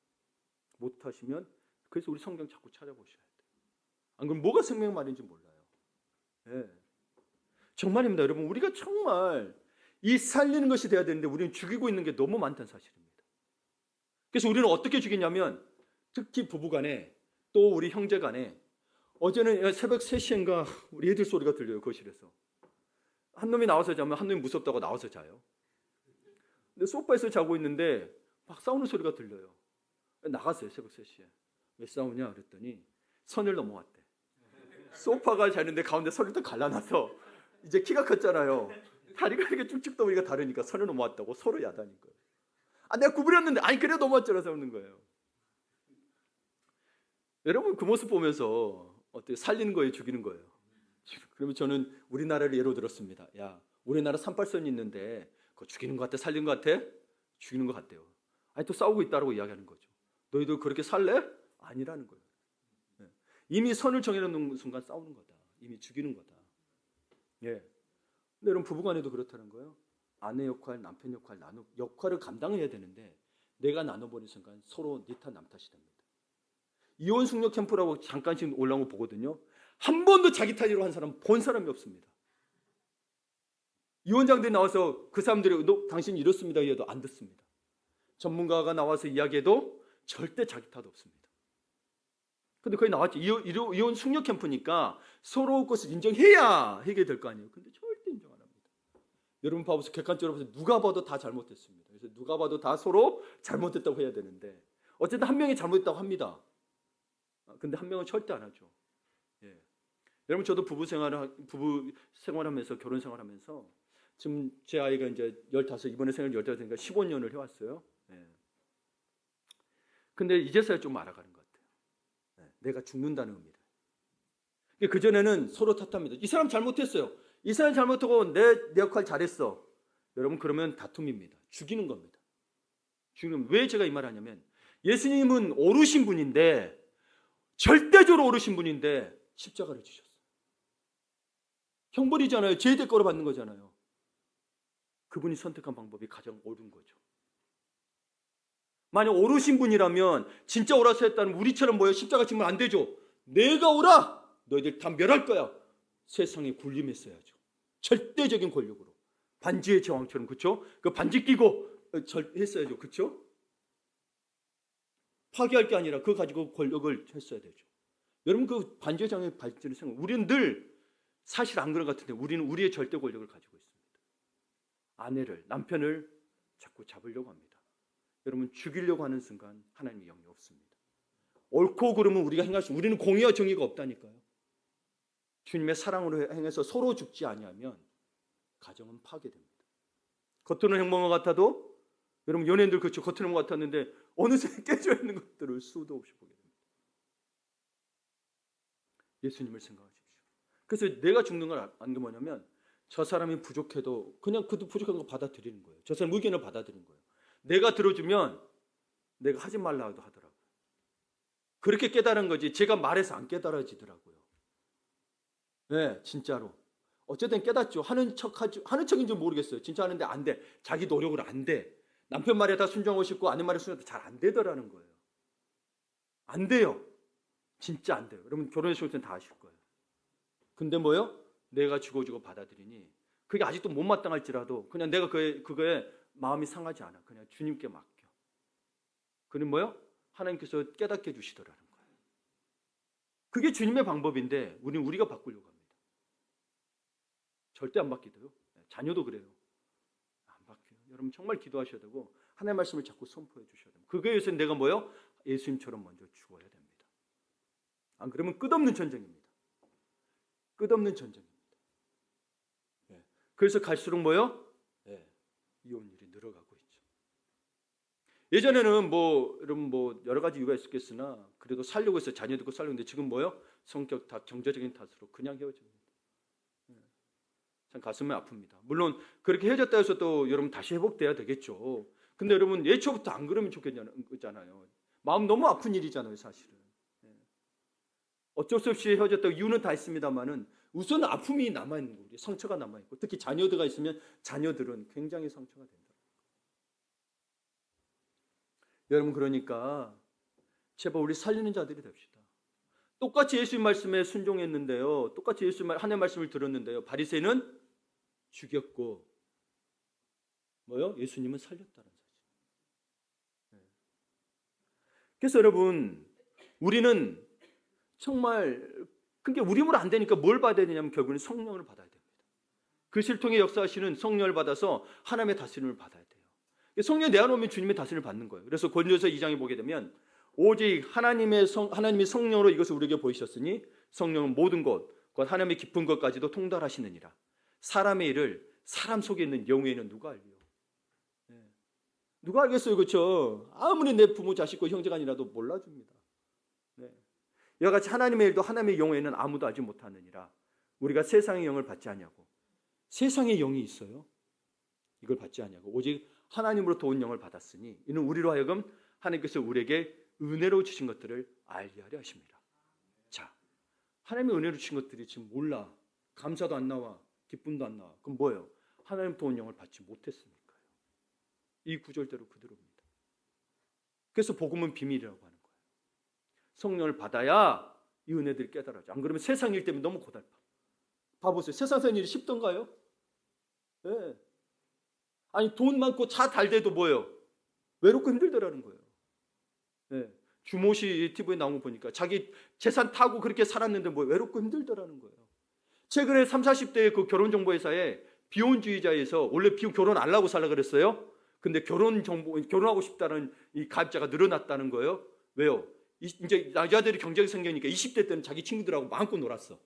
못하시면 그래서 우리 성경 자꾸 찾아보셔야 돼요. 안 그러면 뭐가 생명 말인지 몰라요. 정말입니다. 여러분, 우리가 정말 이 살리는 것이 돼야 되는데 우리는 죽이고 있는 게 너무 많다는 사실입니다. 그래서 우리는 어떻게 죽이냐면 특히 부부간에 또 우리 형제간에 어제는 새벽 3시인가 우리 애들 소리가 들려요. 거실에서 한 놈이 나와서 자면 한 놈이 무섭다고 나와서 자요. 근데 소파에서 자고 있는데 막 싸우는 소리가 들려요. 나갔어요. 새벽 3시에. 왜 싸우냐 그랬더니 선을 넘어왔대. 소파가 자는데 가운데 선을 또 갈라놔서 이제 키가 컸잖아요. 다리가 이렇게 쭉쭉 떠보니까 다르니까 선을 넘어왔다고 서로 야단인 거예요. 내가 구부렸는데 그래 넘어왔잖아 싸우는 거예요. 여러분, 그 모습 보면서 어떻게 살리는 거예요, 죽이는 거예요? 그러면 저는 우리나라를 예로 들었습니다. 야, 우리나라 38선이 있는데 그거 죽이는 것 같아, 살리는 것 같아? 죽이는 것 같대요. 또 싸우고 있다라고 이야기하는 거죠. 너희도 그렇게 살래? 아니라는 거예요. 이미 선을 정해놓는 순간 싸우는 거다. 이미 죽이는 거다. 근데 여러분, 부부간에도 그렇다는 거예요. 아내 역할, 남편 역할, 역할을 감당해야 되는데 내가 나눠버린 순간 서로 네 탓, 남 탓이 됩니다. 이혼 숙녀 캠프라고 잠깐씩 올라온 거 보거든요. 한 번도 자기 탓으로 한 사람 본 사람이 없습니다. 이혼장들이 나와서 그 사람들이 당신 이렇습니다 해도 안 듣습니다. 전문가가 나와서 이야기해도 절대 자기 탓 없습니다. 근데 거기 나왔죠. 이혼 숙녀 캠프니까 서로 것을 인정해야 해결될 거 아니에요. 근데 절대 인정 안 합니다. 여러분 봐보세요. 객관적으로 봐서 누가 봐도 다 잘못됐습니다. 그래서 누가 봐도 다 서로 잘못됐다고 해야 되는데 어쨌든 한 명이 잘못했다고 합니다. 근데 한 명은 절대 안 하죠. 예. 여러분 저도 부부 생활하면서 결혼 생활하면서 지금 제 아이가 이제 15 이번에 생일 15이니까 15년을 해왔어요. 예. 근데 이제서야 좀 알아가는 것 같아요. 예. 내가 죽는다는 의미를. 그 전에는 서로 탓합니다. 이 사람 잘못했어요. 이 사람 잘못하고 내 역할 잘했어. 여러분 그러면 다툼입니다. 죽이는 겁니다. 왜 제가 이 말을 하냐면 예수님은 오르신 분인데 절대적으로 오르신 분인데 십자가를 지셨어요. 형벌이잖아요. 죄의 대가로 받는 거잖아요. 그분이 선택한 방법이 가장 옳은 거죠. 만약 오르신 분이라면 진짜 오라서 했다면 우리처럼 십자가 지면 안 되죠. 내가 오라! 너희들 다 멸할 거야. 세상에 군림했어야죠. 절대적인 권력으로. 반지의 제왕처럼, 그렇죠? 그 반지 끼고 했어야죠. 그렇죠? 파괴할 게 아니라 그거 가지고 권력을 했어야 되죠. 여러분 그 반지의 제왕의 발전을 생각. 우리는 늘 사실 안 그런 것 같은데 우리는 우리의 절대 권력을 가지고 있습니다. 아내를, 남편을 자꾸 잡으려고 합니다. 여러분 죽이려고 하는 순간 하나님의 영이 없습니다. 옳고 그름은 우리가 행할 수, 우리는 공의와 정의가 없다니까요. 주님의 사랑으로 행해서 서로 죽지 아니하면 가정은 파괴됩니다. 겉으로는 행복한 것 같아도 여러분 연예인들 그렇죠. 겉으로는 행복 같았는데 어느새 깨져 있는 것들을 수도 없이 보게 됩니다. 예수님을 생각하십시오. 그래서 내가 죽는 걸 안 게 뭐냐면 저 사람이 부족해도 그냥 그도 부족한 거 받아들이는 거예요. 저 사람 의견을 받아들이는 거예요. 내가 들어주면 내가 하지 말라고 하더라고요. 그렇게 깨달은 거지 제가 말해서 안 깨달아지더라고요. 네, 진짜로. 어쨌든 깨닫죠. 하는 척인 줄 모르겠어요. 진짜 하는데 안 돼. 자기 노력으로 안 돼. 남편 말에 다 순종하고 싶고 아내 말에 순종해도 잘 안 되더라는 거예요. 안 돼요. 진짜 안 돼요. 여러분 결혼했을 때는 다 아실 거예요. 근데 내가 주고 받아들이니 그게 아직도 못마땅할지라도 그냥 내가 그거에 마음이 상하지 않아. 그냥 주님께 맡겨. 그는 하나님께서 깨닫게 해주시더라는 거예요. 그게 주님의 방법인데 우리가 바꾸려고 합니다. 절대 안 바뀌어요. 자녀도 그래요. 안 바뀌어요. 여러분 정말 기도하셔야 되고 하나님의 말씀을 자꾸 선포해 주셔야 됩니다. 그거에 위해서 내가 예수님처럼 먼저 죽어야 됩니다. 안 그러면 끝없는 전쟁입니다. 끝없는 전쟁입니다. 네. 그래서 갈수록 이혼율이 늘어가고 있죠. 예전에는 여러분 여러 가지 이유가 있었겠으나 그래도 살려고 해서 자녀 듣고 살려고 했는데 지금 성격 다 경제적인 탓으로 그냥 헤어집니다. 네. 참 가슴이 아픕니다. 물론 그렇게 헤어졌다 해서 또 여러분 다시 회복돼야 되겠죠. 근데 여러분 예초부터 안 그러면 좋겠냐는 거잖아요. 마음 너무 아픈 일이잖아요, 사실은. 어쩔 수 없이 헤어졌다고 이유는 다 있습니다만은 우선 아픔이 남아있는 거예요. 상처가 남아있고 특히 자녀들가 있으면 자녀들은 굉장히 상처가 된다. 여러분 그러니까 제발 우리 살리는 자들이 됩시다. 똑같이 예수님 말씀에 순종했는데요. 똑같이 하나님의 말씀을 들었는데요. 바리새인은 죽였고 예수님은 살렸다는 사실. 그래서 여러분 우리는 정말 그게 우리 힘으로 안 되니까 뭘 받아야 되냐면 결국은 성령을 받아야 됩니다. 그 실통에 역사하시는 성령을 받아서 하나님의 다스림을 받아야 돼요. 성령이 내 안에 오면 주님의 다스림을 받는 거예요. 그래서 고린도서 2장에 보게 되면 오직 하나님이 성령으로 이것을 우리에게 보이셨으니 성령은 모든 것, 곧 하나님의 깊은 것까지도 통달하시느니라. 사람의 일을 사람 속에 있는 영의 일은 누가 알려? 누가 알겠어요, 그렇죠? 아무리 내 부모, 자식과 형제가 아니라도 몰라줍니다. 이와 같이 하나님의 일도 하나님의 영에는 아무도 알지 못하느니라. 우리가 세상의 영을 받지 아니하고 세상의 영이 있어요. 이걸 받지 아니하고 오직 하나님으로부터 온 영을 받았으니 이는 우리로 하여금 하나님께서 우리에게 은혜로 주신 것들을 알게 하려 하십니다. 자, 하나님의 은혜로 주신 것들이 지금 몰라. 감사도 안 나와. 기쁨도 안 나와. 그럼 뭐예요? 하나님부터 온 영을 받지 못했으니까요. 이 구절대로 그대로입니다. 그래서 복음은 비밀이라고 하는 거예요. 성령을 받아야 이 은혜들이 깨달아져. 안 그러면 세상 일 때문에 너무 고달파. 봐보세요. 세상 사는 일이 쉽던가요? 네. 아니 돈 많고 차 잘 돼도 뭐예요? 외롭고 힘들더라는 거예요. 예. 주모씨 TV에 나온 거 보니까 자기 재산 타고 그렇게 살았는데 뭐 외롭고 힘들더라는 거예요. 최근에 30, 40대의 그 결혼정보회사에 비혼주의자에서 원래 결혼 안 하고 살라 그랬어요. 근데 결혼하고 싶다는 이 가입자가 늘어났다는 거예요. 왜요? 이제 여자들이 경쟁이 생기니까 20대 때는 자기 친구들하고 마음껏 놀았어.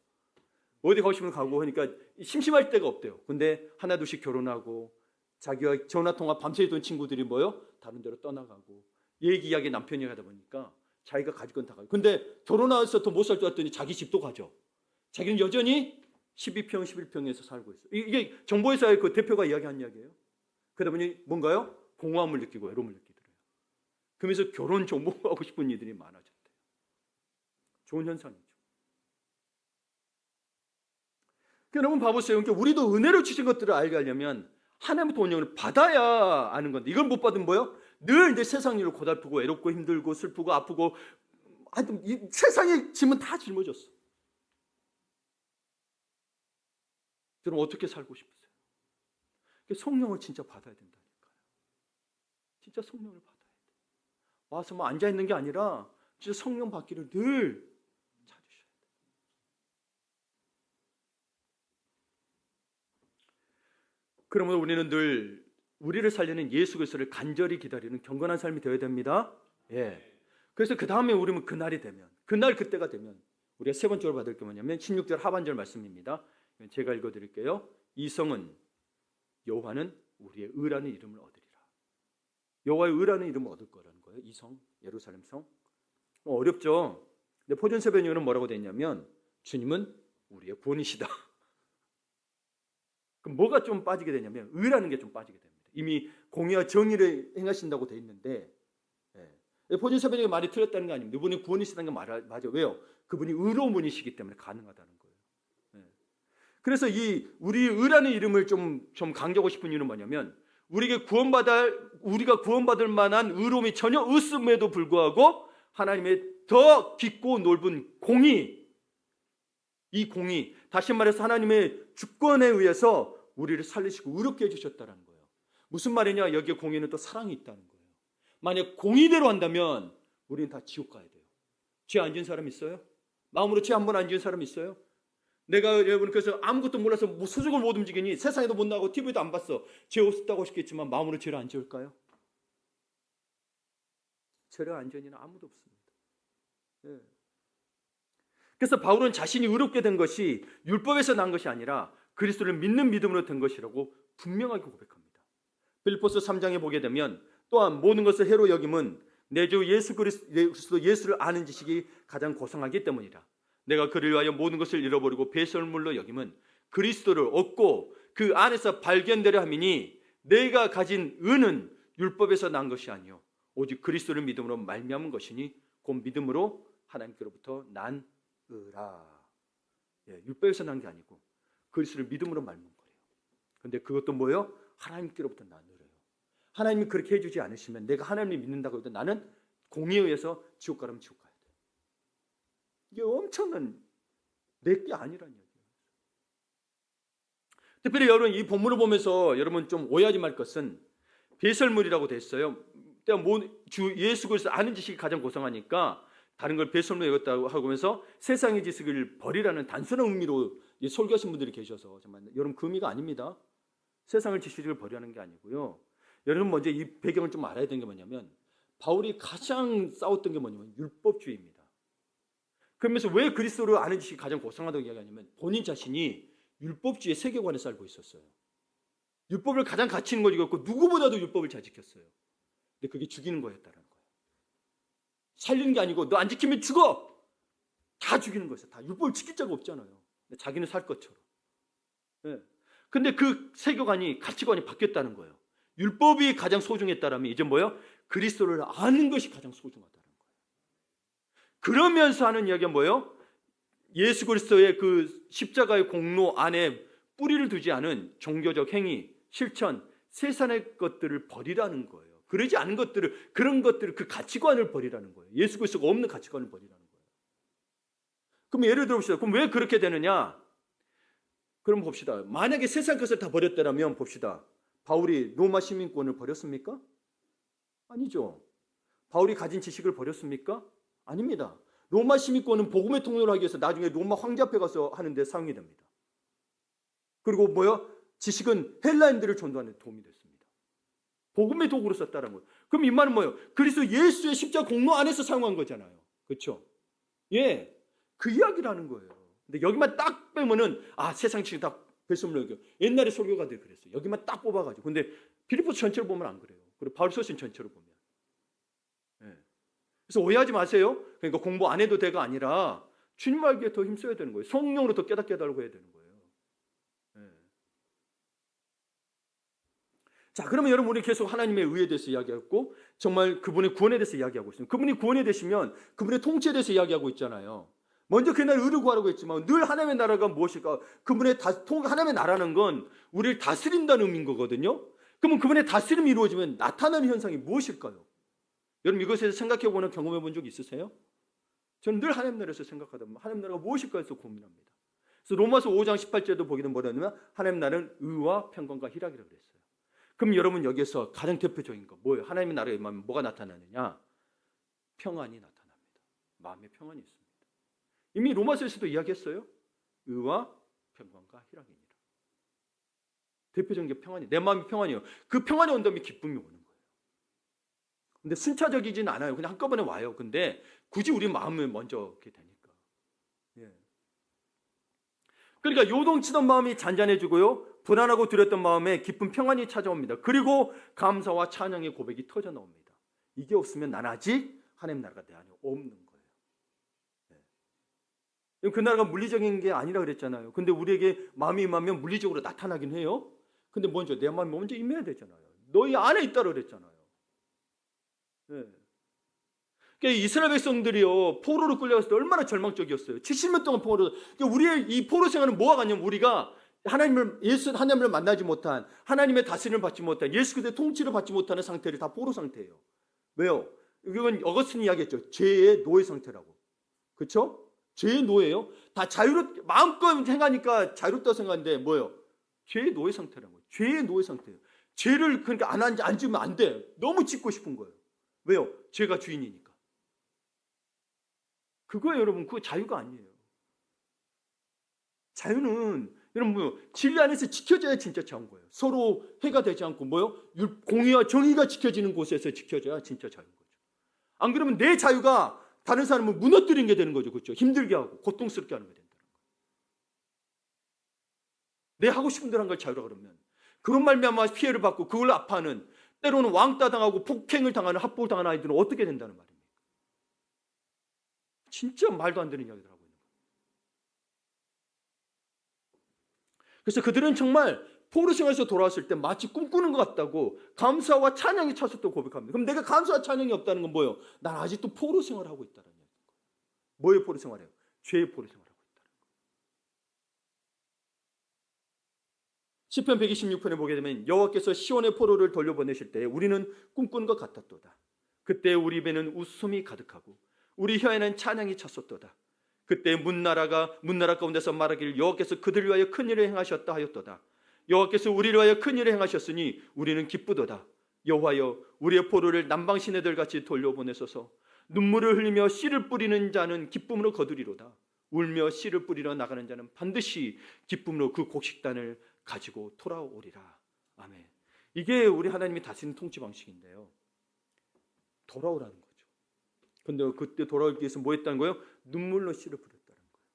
어디 가고 싶으면 가고 하니까 심심할 데가 없대요. 근데 하나 둘씩 결혼하고 자기와 전화통화 밤새던 친구들이 뭐요? 다른 데로 떠나가고 얘기 이야기 남편이 하다 보니까 자기가 가질 건 다 가지고. 근데 결혼해서 더 못 살 줄 알았더니 자기 집도 가져. 자기는 여전히 12평, 11평에서 살고 있어요. 이게 정보회사의 그 대표가 이야기한 이야기예요. 그러다 보니 뭔가요? 공허함을 느끼고 외로움을 느끼더래요. 그러면서 결혼 정보하고 싶은 이들이 많아졌대요. 좋은 현상이죠. 여러분 봐보세요. 그러니까 우리도 은혜로 주신 것들을 알게 하려면 하나님부터 온 영을 받아야 아는 건데 이걸 못 받으면 뭐예요? 늘 내 세상 일을 고달프고 외롭고 힘들고 슬프고 아프고 하여튼 이 세상의 짐은 다 짊어졌어. 여러분 어떻게 살고 싶으세요? 성령을 진짜 받아야 된다니까요. 진짜 성령을 받아야 돼. 와서 뭐 앉아 있는 게 아니라 진짜 성령 받기를 늘 찾으셔야 돼요. 그러면 우리는 늘 우리를 살리는 예수 그리스도를 간절히 기다리는 경건한 삶이 되어야 됩니다. 예. 그래서 그 다음에 우리는 그날이 되면 그때가 되면 우리가 세 번째로 받을 게 뭐냐면 16절 하반절 말씀입니다. 제가 읽어드릴게요. 이 성은 여호와는 우리의 의라는 이름을 얻으리라. 여호와의 의라는 이름을 얻을 거라는 거예요. 이 성, 예루살렘 성. 어렵죠. 근데 포전세변유는 뭐라고 되어 있냐면 주님은 우리의 구원이시다. 그럼 뭐가 좀 빠지게 되냐면 의라는 게 좀 빠지게 됩니다. 이미 공의와 정의를 행하신다고 되어 있는데 포전세변유가 말이 틀렸다는 게 아닙니다. 이분이 구원이시다는 게 맞아요. 왜요? 그분이 의로운 분이시기 때문에 가능하다는 거예요. 그래서 이 우리 의라는 이름을 좀 강조하고 싶은 이유는 뭐냐면 우리가 구원받을 만한 의로움이 전혀 없음에도 불구하고 하나님의 더 깊고 넓은 공의, 이 공의, 다시 말해서 하나님의 주권에 의해서 우리를 살리시고 의롭게 해주셨다는 거예요. 무슨 말이냐? 여기에 공의는 또 사랑이 있다는 거예요. 만약 공의대로 한다면 우리는 다 지옥 가야 돼요. 죄 안 지은 사람 있어요? 마음으로 죄 한 번 안 지은 사람 있어요? 내가 여러분 그래서 아무것도 몰라서 뭐 수족을 못 움직이니 세상에도 못 나가고 TV도 안 봤어. 죄 없다고 싶겠지만 마음으로 죄를 안 지을까요? 죄를 안 지은 이는 아무도 없습니다. 예. 그래서 바울은 자신이 의롭게 된 것이 율법에서 난 것이 아니라 그리스도를 믿는 믿음으로 된 것이라고 분명하게 고백합니다. 빌립보서 3장에 보게 되면 또한 모든 것을 해로 여김은 내 주 예수 그리스도 예수를 아는 지식이 가장 고상하기 때문이라. 내가 그를 위하여 모든 것을 잃어버리고 배설물로 여김은 그리스도를 얻고 그 안에서 발견되려 함이니 내가 가진 의는 율법에서 난 것이 아니요 오직 그리스도를 믿음으로 말미암은 것이니 곧 믿음으로 하나님께로부터 난 의라. 율법에서 난 게 아니고 그리스도를 믿음으로 말미암은 거예요. 그런데 그것도 뭐예요? 하나님께로부터 난 의래요. 하나님이 그렇게 해주지 않으시면 내가 하나님을 믿는다고 해도 나는 공의에 의해서 지옥 가라면 지옥 가야 돼요. 이게 엄청난 내게 아니라는 얘기예요. 특별히 여러분 이 본문을 보면서 여러분 좀 오해하지 말 것은 배설물이라고 돼 있어요. 주 예수 그리스도 아는 지식이 가장 고상하니까 다른 걸 배설물로 여겼다고 하면서 세상의 지식을 버리라는 단순한 의미로 설교하신 분들이 계셔서 정말 여러분 그 의미가 아닙니다. 세상의 지식을 버리라는 게 아니고요. 여러분 먼저 이 배경을 좀 알아야 되는 게 뭐냐면 바울이 가장 싸웠던 게 뭐냐면 율법주의입니다. 그러면서 왜 그리스도를 아는 지식이 가장 고상하다고 이야기하냐면 본인 자신이 율법주의 세계관에 살고 있었어요. 율법을 가장 가치 있는 걸 이겼고 누구보다도 율법을 잘 지켰어요. 근데 그게 죽이는 거였다는 거예요. 살리는 게 아니고 너 안 지키면 죽어! 다 죽이는 거였어요. 다 율법을 지킬 자가 없잖아요. 자기는 살 것처럼. 근데 그 세계관이 가치관이 바뀌었다는 거예요. 율법이 가장 소중했다라면 이제 뭐예요? 그리스도를 아는 것이 가장 소중하다는 거예요. 그러면서 하는 이야기가 뭐예요? 예수 그리스도의 그 십자가의 공로 안에 뿌리를 두지 않은 종교적 행위, 실천, 세상의 것들을 버리라는 거예요. 그러지 않은 것들을, 그런 것들을, 그 가치관을 버리라는 거예요. 예수 그리스도가 없는 가치관을 버리라는 거예요. 그럼 예를 들어 봅시다. 그럼 왜 그렇게 되느냐? 그럼 봅시다. 만약에 세상 것을 다 버렸다면 봅시다. 바울이 로마 시민권을 버렸습니까? 아니죠. 바울이 가진 지식을 버렸습니까? 아닙니다. 로마 시민권은 복음의 통로를 하기 위해서 나중에 로마 황제 앞에 가서 하는데 사용이 됩니다. 그리고 지식은 헬라인들을 전도하는 데 도움이 됐습니다. 복음의 도구로 썼다는 거예요. 그럼 이 말은 뭐예요? 그리스도 예수의 십자가 공로 안에서 사용한 거잖아요. 그렇죠? 예, 그 이야기라는 거예요. 근데 여기만 딱 빼면은 세상 지식 다 뱃속을 여겨. 옛날에 설교가들 그랬어요. 여기만 딱 뽑아가지고. 근데 빌립보서 전체를 보면 안 그래요. 그리고 바울 서신 전체로 보면. 예. 그래서 오해하지 마세요. 그러니까 공부 안 해도 돼가 아니라 주님 알기에 더 힘써야 되는 거예요. 성령으로 더 깨닫게 해달라고 해야 되는 거예요. 예. 자, 그러면 여러분 우리 계속 하나님의 의에 대해서 이야기했고 정말 그분의 구원에 대해서 이야기하고 있습니다. 그분이 구원이 되시면 그분의 통치에 대해서 이야기하고 있잖아요. 먼저 그날 의를 구하라고 했지만 늘 하나님의 나라가 무엇일까? 하나님의 나라는 건 우리를 다스린다는 의미인 거거든요. 그러면 그분의 다스림이 이루어지면 나타나는 현상이 무엇일까요? 여러분 이것에 대해서 생각해보는 경험해 본 적 있으세요? 저는 늘 하나님 나라에서 생각하다 보면 하나님 나라가 무엇일까 해서 고민합니다. 그래서 로마서 5장 18절도 보기는 뭐냐면 하나님 나라는 의와 평강과 희락이라고 그랬어요. 그럼 여러분 여기에서 가장 대표적인 거 뭐예요? 하나님의 나라에 임하면 뭐가 나타나느냐? 평안이 나타납니다. 마음의 평안이 있습니다. 이미 로마서에서도 이야기했어요. 의와 평강과 희락이니라. 대표적인 게 평안이에요. 내 마음이 평안이에요. 그 평안이 온다면 기쁨이 오는 거예요. 근데 순차적이진 않아요. 그냥 한꺼번에 와요. 근데 굳이 우리 마음을 먼저 이렇게 되니까. 예. 그러니까 요동치던 마음이 잔잔해지고요. 불안하고 두렸던 마음에 기쁜 평안이 찾아옵니다. 그리고 감사와 찬양의 고백이 터져 나옵니다. 이게 없으면 난 아직 하나님 나라가 내 안에 없는 거예요. 그 나라가 물리적인 게 아니라 그랬잖아요. 근데 우리에게 마음이 임하면 물리적으로 나타나긴 해요. 근데 먼저 내 마음이 먼저 임해야 되잖아요. 너희 안에 있다고 그랬잖아요. 네. 그러니까 이스라엘 백성들이요 포로로 끌려갔을 때 얼마나 절망적이었어요. 70년 동안 포로. 그러니까 우리의 이 포로 생활은 뭐가 가냐면 우리가 하나님을 만나지 못한 하나님의 다스림을 받지 못한 예수 그리스도의 통치를 받지 못하는 상태를 다 포로 상태예요. 왜요? 이건 어거스틴이 이야기했죠. 죄의 노예 상태라고. 그렇죠? 죄의 노예예요. 다 마음껏 행하니까 자유롭다고 생각하는데 뭐예요? 죄의 노예 상태라는 거예요. 죄의 노예 상태예요. 죄를 그러니까 안 지으면 안 돼. 너무 짓고 싶은 거예요. 왜요? 죄가 주인이니까. 그거예요, 여러분. 그거 자유가 아니에요. 자유는 여러분 진리 안에서 지켜져야 진짜 자유인 거예요. 서로 해가 되지 않고 공의와 정의가 지켜지는 곳에서 지켜져야 진짜 자유인 거죠. 안 그러면 내 자유가 다른 사람을 무너뜨리는 게 되는 거죠. 그렇죠? 힘들게 하고 고통스럽게 하는 게 된다는 거예요. 내 하고 싶은 대로 한 걸 자유라 그러면 그런 말미암아 피해를 받고 그걸로 아파하는 때로는 왕따 당하고 폭행을 당하는 합법을 당하는 아이들은 어떻게 된다는 말입니까? 진짜 말도 안 되는 이야기를 하고 있는 거예요. 그래서 그들은 정말 포로 생활에서 돌아왔을 때 마치 꿈꾸는 것 같다고 감사와 찬양이 찼었다고 고백합니다. 그럼 내가 감사와 찬양이 없다는 건 뭐예요? 난 아직도 포로 생활을 하고 있다는 거예요. 뭐의 포로 생활이에요? 죄의 포로 생활을 하고 있다는 거예요. 시편 126편에 보게 되면 여호와께서 시온의 포로를 돌려보내실 때 우리는 꿈꾼 것 같았도다. 그때 우리 입에는 웃음이 가득하고 우리 혀에는 찬양이 찼었도다. 그때 문나라 가운데서 말하기를 여호와께서 그들을 위하여 큰 일을 행하셨다 하였도다. 여호와께서 우리를 위하여 큰 일을 행하셨으니 우리는 기쁘도다. 여호와여 우리의 포로를 남방 시내들 같이 돌려보내소서. 눈물을 흘리며 씨를 뿌리는 자는 기쁨으로 거두리로다. 울며 씨를 뿌리러 나가는 자는 반드시 기쁨으로 그 곡식단을 가지고 돌아오리라. 아멘. 이게 우리 하나님이 다스리는 통치 방식인데요. 돌아오라는 거죠. 근데 그때 돌아오기 위해서 뭐 했다는 거예요? 눈물로 씨를 뿌렸다는 거예요.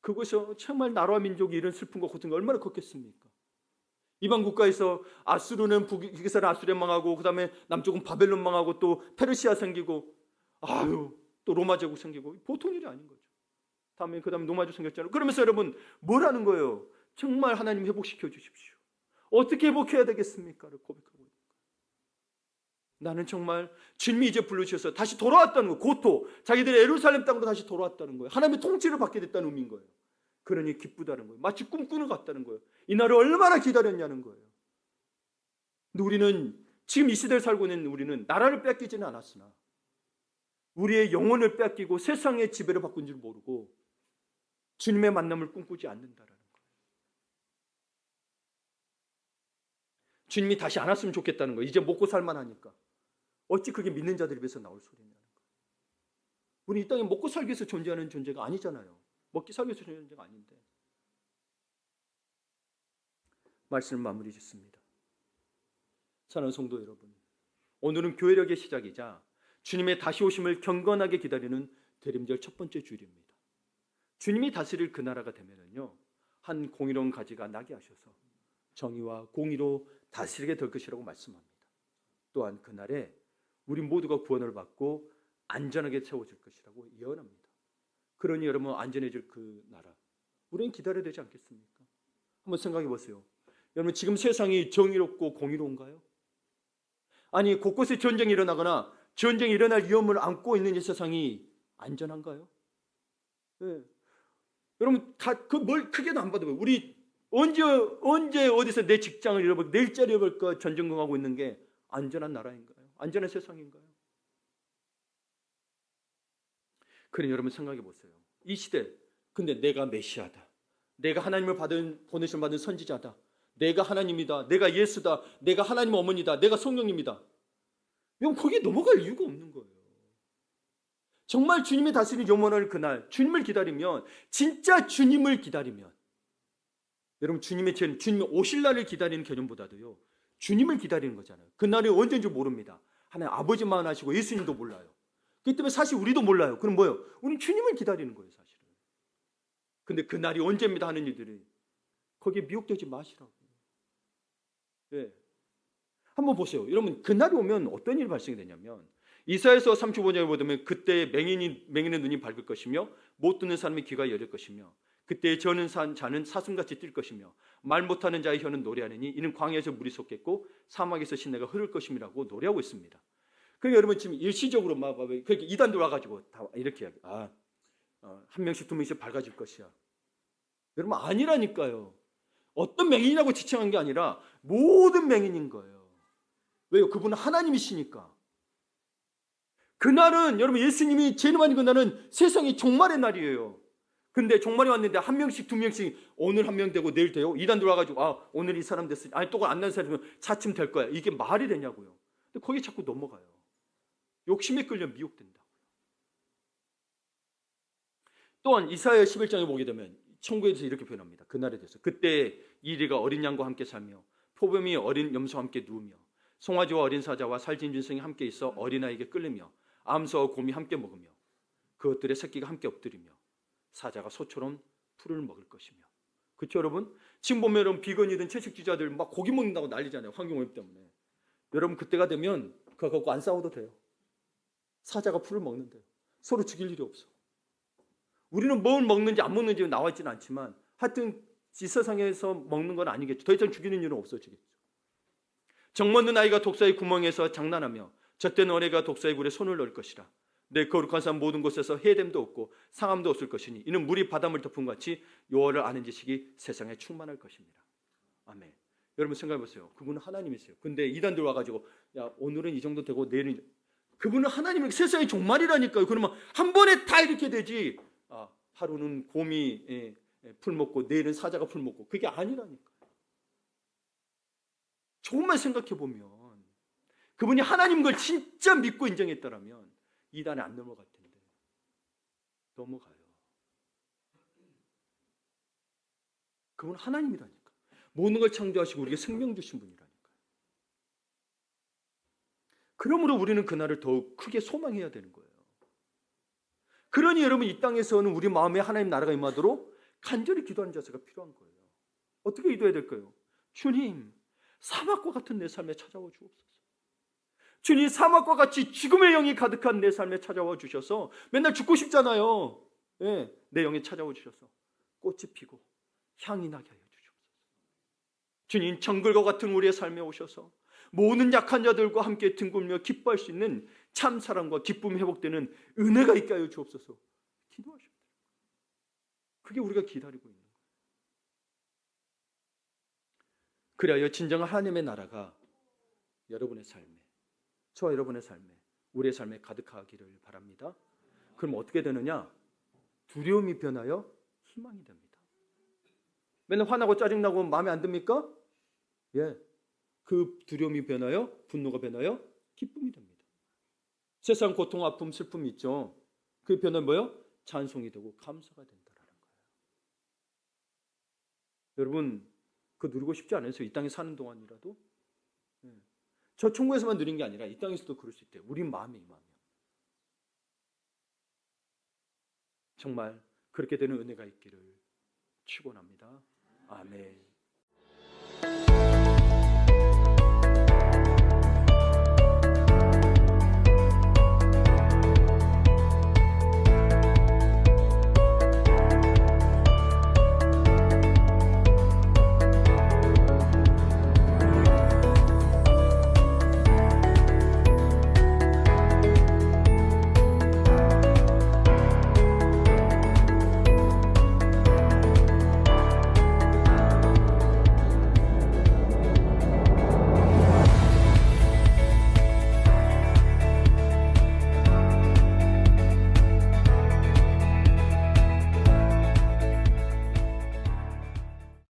그것이 정말 나라와 민족이 이런 슬픔과 고통이 얼마나 컸겠습니까? 이방 국가에서 아수르는 북에서는 아수르 망하고 그 다음에 남쪽은 바벨론 망하고 또 페르시아 생기고 또 로마 제국 생기고 보통 일이 아닌 거죠. 그 다음에 로마조 생겼잖아요. 그러면서 여러분 뭐라는 거예요? 정말 하나님 회복시켜 주십시오. 어떻게 회복해야 되겠습니까? 고백하고 있는 거예요. 나는 정말 주님이 이제 부르셔서 다시 돌아왔다는 거예요. 고토 자기들이 예루살렘 땅으로 다시 돌아왔다는 거예요. 하나님의 통치를 받게 됐다는 의미인 거예요. 그러니 기쁘다는 거예요. 마치 꿈꾸는 것 같다는 거예요. 이 날을 얼마나 기다렸냐는 거예요. 근데 우리는 지금 이 시대를 살고 있는 우리는 나라를 뺏기지는 않았으나 우리의 영혼을 뺏기고 세상의 지배를 바꾼 줄 모르고 주님의 만남을 꿈꾸지 않는다라는 거예요. 주님이 다시 안 왔으면 좋겠다는 거예요. 이제 먹고 살만하니까. 어찌 그게 믿는 자들에 비해서 나올 소리냐는 거예요. 우리 이 땅에 먹고 살기 위해서 존재하는 존재가 아니잖아요. 먹기 살기 위해서 존재하는 존재가 아닌데. 말씀을 마무리 짓습니다. 사랑하는 성도 여러분, 오늘은 교회력의 시작이자 주님의 다시 오심을 경건하게 기다리는 대림절 첫 번째 주일입니다. 주님이 다스릴 그 나라가 되면은요, 한 공의로운 가지가 나게 하셔서 정의와 공의로 다스리게 될 것이라고 말씀합니다. 또한 그날에 우리 모두가 구원을 받고 안전하게 채워질 것이라고 예언합니다. 그러니 여러분, 안전해질 그 나라, 우리는 기다려야 되지 않겠습니까? 한번 생각해 보세요. 여러분, 지금 세상이 정의롭고 공의로운가요? 아니, 곳곳에 전쟁이 일어나거나 전쟁이 일어날 위험을 안고 있는 이 세상이 안전한가요? 네. 여러분, 다 그 뭘 크게도 안 봐도 우리 언제 어디서 내 직장을 잃어버릴까, 내 일자리 잃어버릴까 전쟁하고 있는 게 안전한 나라인가요? 안전한 세상인가요? 그럼 여러분 생각해 보세요. 이 시대, 근데 내가 메시아다, 내가 하나님을 보내심 받은 선지자다, 내가 하나님이다, 내가 예수다, 내가 하나님 어머니다, 내가 성령님이다. 이건 거기에 넘어갈 이유가 없는 거예요. 정말 주님이 다스리는 영원할 그날, 주님을 기다리면, 진짜 주님을 기다리면, 여러분, 주님이 오실 날을 기다리는 개념보다도요, 주님을 기다리는 거잖아요. 그날이 언제인지 모릅니다. 하나님 아버지만 하시고 예수님도 몰라요. 그렇기 때문에 사실 우리도 몰라요. 그럼 뭐예요? 우리는 주님을 기다리는 거예요, 사실은. 근데 그날이 언제입니다 하는 이들이 거기에 미혹되지 마시라고. 네. 한번 보세요. 여러분, 그날이 오면 어떤 일이 발생이 되냐면, 이사야서 35장을 보면 그때 맹인의 눈이 밝을 것이며 못 듣는 사람의 귀가 열릴 것이며 그때 저는 자는 사슴같이 뛸 것이며 말 못하는 자의 혀는 노래하느니 이는 광야에서 물이 솟겠고 사막에서 시내가 흐를 것임이라고 노래하고 있습니다. 그러니까 여러분, 지금 일시적으로 막 그렇게 이단들 와가지고 다 이렇게 한 명씩 두 명씩 밝아질 것이야. 여러분, 아니라니까요. 어떤 맹인이라고 지칭한 게 아니라 모든 맹인인 거예요. 왜요? 그분은 하나님이시니까. 그날은 여러분, 예수님이 재림하는 그날은 세상이 종말의 날이에요. 근데 종말이 왔는데 한 명씩 두 명씩 오늘 한 명 되고 내일 돼요? 이단 들어와가지고 오늘 이 사람 됐으니 아니 또 안 난 사람이면 차츰 될 거야. 이게 말이 되냐고요. 근데 거기 자꾸 넘어가요. 욕심에 끌려 미혹된다고요. 또한 이사야 11장에 보게 되면 천국에 대해서 이렇게 표현합니다. 그날에 대해서 그때 이리가 어린 양과 함께 살며 포범이 어린 염소와 함께 누우며 송아지와 어린 사자와 살진 짐승이 함께 있어 어린아이에게 끌리며 암소와 곰이 함께 먹으며 그것들의 새끼가 함께 엎드리며 사자가 소처럼 풀을 먹을 것이며. 그렇죠 여러분? 지금 보면 여러분, 비건이든 채식주의자들 막 고기 먹는다고 난리잖아요. 환경오염 때문에. 여러분, 그때가 되면 그거 갖고 안 싸워도 돼요. 사자가 풀을 먹는데요. 서로 죽일 일이 없어. 우리는 뭘 먹는지 안 먹는지 나와 있지는 않지만 하여튼 이 세상에서 먹는 건 아니겠죠. 더 이상 죽이는 일은 없어지겠죠. 정먹는 아이가 독사의 구멍에서 장난하며 젖된 어린이가 독사의 굴에 손을 넣을 것이라. 내 거룩한 삶 모든 곳에서 해됨도 없고 상함도 없을 것이니 이는 물이 바닷물 덮음 같이 여호와를 아는 지식이 세상에 충만할 것입니다. 아멘. 여러분 생각해 보세요. 그분은 하나님이세요. 근데 이단들 와가지고 야 오늘은 이 정도 되고 내일은, 그분은 하나님이 세상의 종말이라니까요. 그러면 한 번에 다 이렇게 되지. 하루는 곰이 풀 먹고 내일은 사자가 풀 먹고, 그게 아니라니까요. 조금만 생각해 보면 그분이 하나님인 걸 진짜 믿고 인정했다라면 이단에 안 넘어갈 텐데 넘어가요. 그분은 하나님이라니까. 모든 걸 창조하시고 우리에게 생명 주신 분이라니까요. 그러므로 우리는 그날을 더욱 크게 소망해야 되는 거예요. 그러니 여러분, 이 땅에서는 우리 마음에 하나님 나라가 임하도록 간절히 기도하는 자세가 필요한 거예요. 어떻게 기도해야 될까요? 주님, 사막과 같은 내 삶에 찾아와 주옵소서. 주님, 사막과 같이 죽음의 영이 가득한 내 삶에 찾아와 주셔서, 맨날 죽고 싶잖아요. 네, 내 영에 찾아와 주셔서 꽃이 피고 향이 나게 하여 주옵소서. 주님, 정글과 같은 우리의 삶에 오셔서 모든 약한 자들과 함께 등굴며 기뻐할 수 있는 참 사랑과 기쁨이 회복되는 은혜가 있게 하여 주옵소서. 기도하십니다. 그게 우리가 기다리고 있는 거예요. 그래야 진정한 하나님의 나라가 여러분의 삶에, 저와 여러분의 삶에, 우리의 삶에 가득하기를 바랍니다. 그럼 어떻게 되느냐? 두려움이 변하여 희망이 됩니다. 맨날 화나고 짜증나고 마음에 안 듭니까? 예. 그 두려움이 변하여 분노가 변하여 기쁨이 됩니다. 세상 고통, 아픔, 슬픔 있죠. 그 변화는 뭐예요? 찬송이 되고 감사가 된다라는 거예요. 여러분, 그거 누리고 싶지 않으세요? 이 땅에 사는 동안이라도? 저 천국에서만 누린 게 아니라 이 땅에서도 그럴 수 있대요. 우리 마음에 임하면. 정말 그렇게 되는 은혜가 있기를 축원합니다. 아멘.